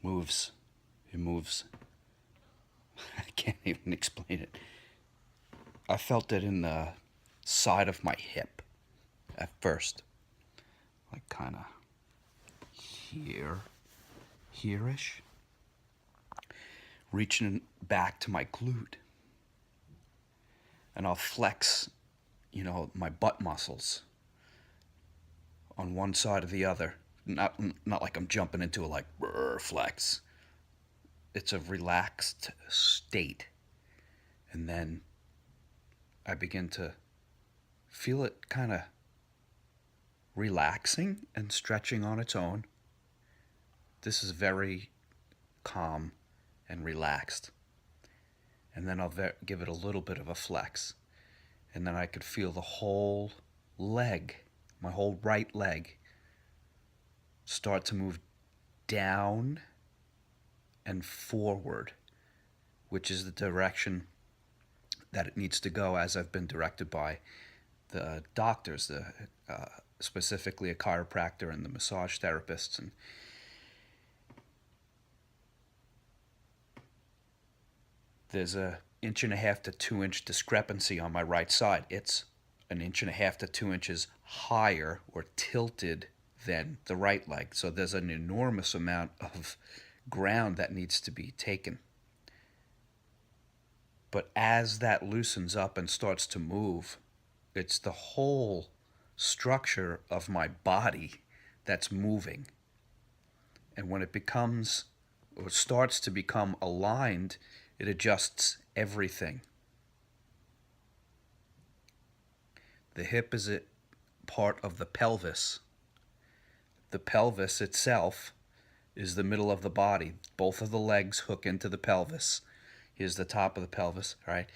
moves. It moves. I can't even explain it. I felt it in the side of my hip at first. Like kind of here, here-ish. Reaching back to my glute. And I'll flex, my butt muscles on one side or the other. Not like I'm jumping into a flex. It's a relaxed state. And then I begin to feel it kind of relaxing and stretching on its own. This is very calm and relaxed. And then I'll give it a little bit of a flex. And then I could feel the whole leg, my whole right leg, start to move down and forward, which is the direction that it needs to go, as I've been directed by the doctors, specifically a chiropractor and the massage therapists. And there's a 1.5 to 2 inch discrepancy on my right side. It's 1.5 to 2 inches higher or tilted than the right leg. So there's an enormous amount of ground that needs to be taken. But as that loosens up and starts to move, it's the whole structure of my body that's moving. And when it becomes or starts to become aligned, it adjusts everything. The hip is a part of the pelvis. The pelvis itself is the middle of the body. Both of the legs hook into the pelvis. Here's the top of the pelvis, right?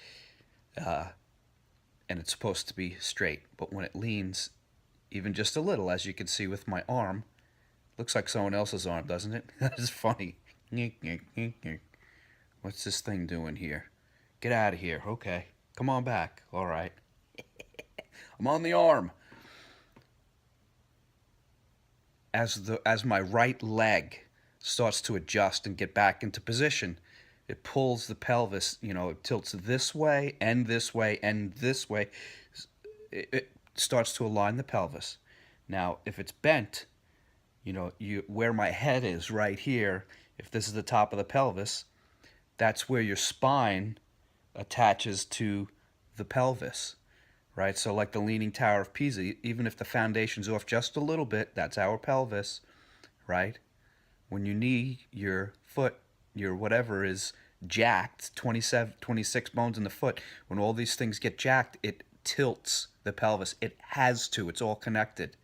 And it's supposed to be straight. But when it leans, even just a little, as you can see with my arm, looks like someone else's arm, doesn't it? That's funny. What's this thing doing here? Get out of here. Okay. Come on back. All right. I'm on the arm. As my right leg starts to adjust and get back into position, it pulls the pelvis, it tilts this way and this way and this way. It starts to align the pelvis. Now, if it's bent, where my head is right here, if this is the top of the pelvis, that's where your spine attaches to the pelvis, right? So like the Leaning Tower of Pisa, even if the foundation's off just a little bit, that's our pelvis, right? When your knee, your foot, your whatever is jacked, 27, 26 bones in the foot, when all these things get jacked, it tilts the pelvis. It has to. It's all connected.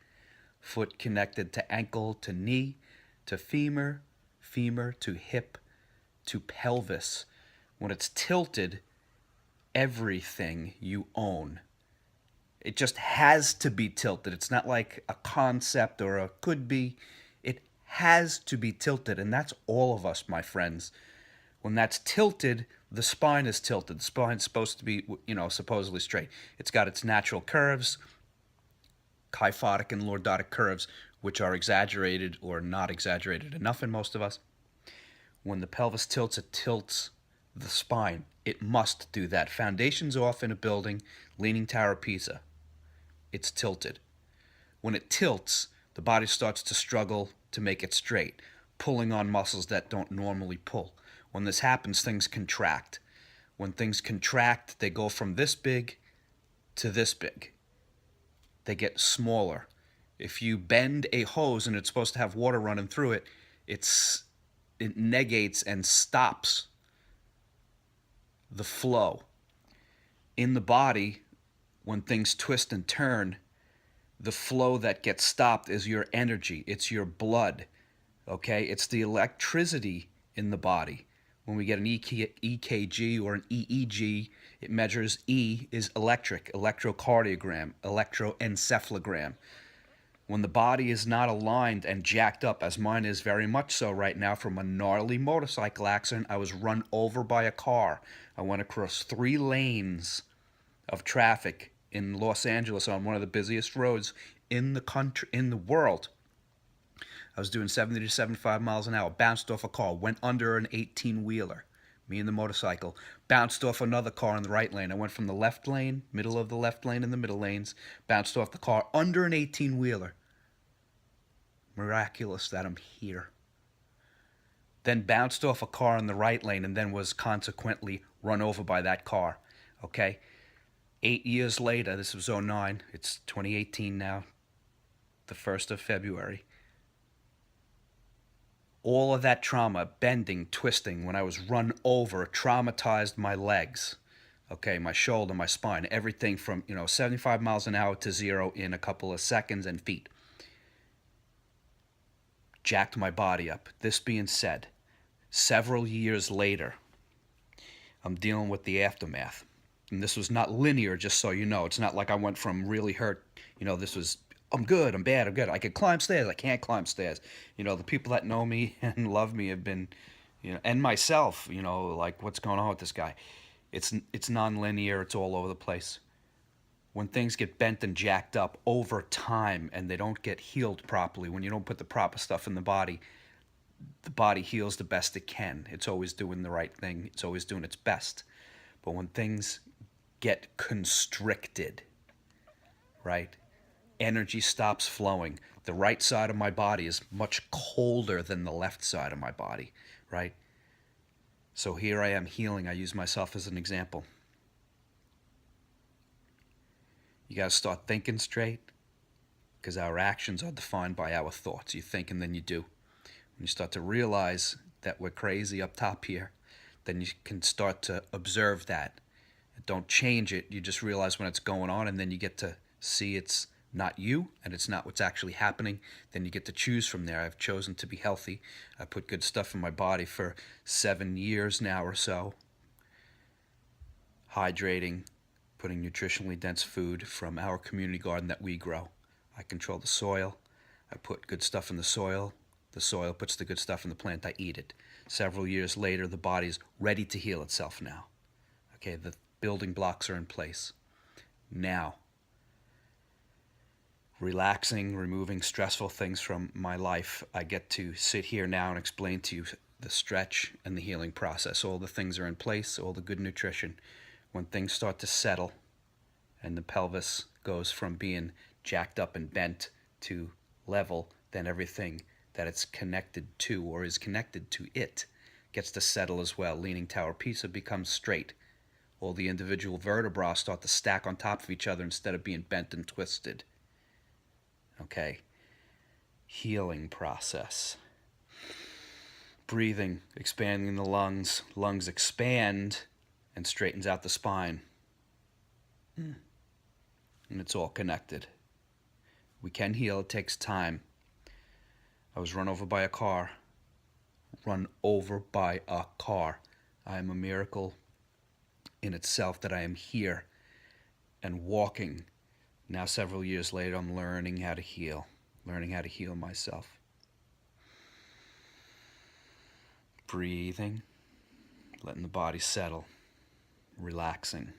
Foot connected to ankle, to knee, to femur, femur to hip, to pelvis. When it's tilted, everything you own, it just has to be tilted. It's not like a concept or a could be. It has to be tilted, and that's all of us, my friends. When that's tilted, the spine is tilted. The spine's supposed to be, supposedly straight. It's got its natural curves, kyphotic and lordotic curves, which are exaggerated or not exaggerated enough in most of us. When the pelvis tilts, it tilts the spine. It must do that. Foundation's off in a building, Leaning Tower of Pisa. It's tilted. When it tilts, the body starts to struggle to make it straight, pulling on muscles that don't normally pull. When this happens, things contract. When things contract, they go from this big to this big. They get smaller. If you bend a hose and it's supposed to have water running through it, it negates and stops the flow. In the body, when things twist and turn, the flow that gets stopped is your energy. It's your blood. Okay? It's the electricity in the body. When we get an EKG or an EEG, it measures E is electric, electrocardiogram, electroencephalogram. When the body is not aligned and jacked up, as mine is very much so right now from a gnarly motorcycle accident, I was run over by a car. I went across 3 lanes of traffic in Los Angeles on one of the busiest roads in the country, in the world. I was doing 70 to 75 miles an hour, bounced off a car, went under an 18-wheeler. Me and the motorcycle. Bounced off another car in the right lane. I went from the left lane, middle of the left lane and the middle lanes, bounced off the car under an 18-wheeler. Miraculous that I'm here. Then bounced off a car in the right lane and then was consequently run over by that car. Okay? 8 years later, this was '09, it's 2018 now, the 1st of February. All of that trauma, bending, twisting, when I was run over, traumatized my legs. Okay, my shoulder, my spine, everything from, 75 miles an hour to zero in a couple of seconds, and feet. Jacked my body up. This being said, several years later, I'm dealing with the aftermath. And this was not linear, just so you know. It's not like I went from really hurt, this was, I'm good, I'm bad, I'm good. I can climb stairs, I can't climb stairs. The people that know me and love me have been, and myself, like, what's going on with this guy? It's non-linear, it's all over the place. When things get bent and jacked up over time and they don't get healed properly, when you don't put the proper stuff in the body heals the best it can. It's always doing the right thing. It's always doing its best. But when things get constricted, right? Energy stops flowing. The right side of my body is much colder than the left side of my body, right? So here I am healing. I use myself as an example. You got to start thinking straight, because our actions are defined by our thoughts. You think and then you do. When you start to realize that we're crazy up top here, then you can start to observe that. Don't change it. You just realize when it's going on, and then you get to see it's not you and it's not what's actually happening. Then you get to choose from there. I've chosen to be healthy. I put good stuff in my body for 7 years now or so. Hydrating, putting nutritionally dense food from our community garden that we grow. I control the soil. I put good stuff in the soil. The soil puts the good stuff in the plant. I eat it. Several years later, the body's ready to heal itself now. Okay, the building blocks are in place. Now, relaxing, removing stressful things from my life, I get to sit here now and explain to you the stretch and the healing process. All the things are in place, all the good nutrition. When things start to settle and the pelvis goes from being jacked up and bent to level, then everything that it's connected to or is connected to it gets to settle as well. Leaning tower pizza becomes straight. All the individual vertebrae start to stack on top of each other instead of being bent and twisted. Okay. Healing process. Breathing, expanding the lungs. Lungs expand and straightens out the spine. And it's all connected. We can heal. It takes time. I was run over by a car. Run over by a car. I am a miracle in itself that I am here and walking. Now, several years later, I'm learning how to heal. Learning how to heal myself. Breathing. Letting the body settle. Relaxing.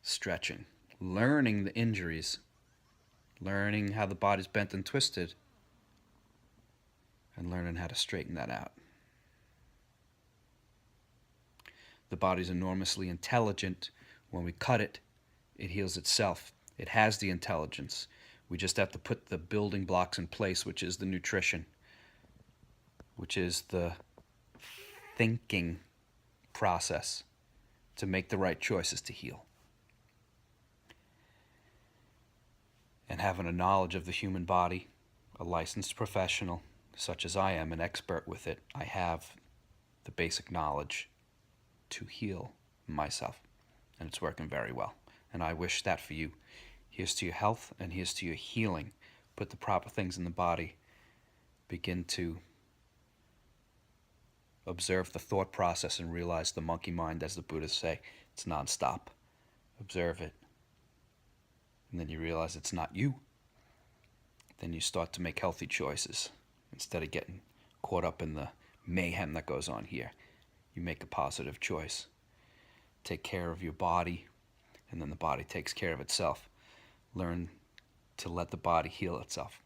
Stretching. Learning the injuries. Learning how the body's bent and twisted. And learning how to straighten that out. The body's enormously intelligent. When we cut it, it heals itself. It has the intelligence. We just have to put the building blocks in place, which is the nutrition, which is the thinking process to make the right choices to heal. And having a knowledge of the human body, a licensed professional, such as I am, an expert with it, I have the basic knowledge to heal myself. And it's working very well. And I wish that for you. Here's to your health and here's to your healing. Put the proper things in the body. Begin to observe the thought process and realize the monkey mind, as the Buddhists say, it's nonstop. Observe it. And then you realize it's not you. Then you start to make healthy choices. Instead of getting caught up in the mayhem that goes on here, you make a positive choice. Take care of your body, and then the body takes care of itself. Learn to let the body heal itself.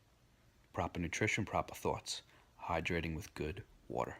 proper nutrition, proper thoughts, hydrating with good water.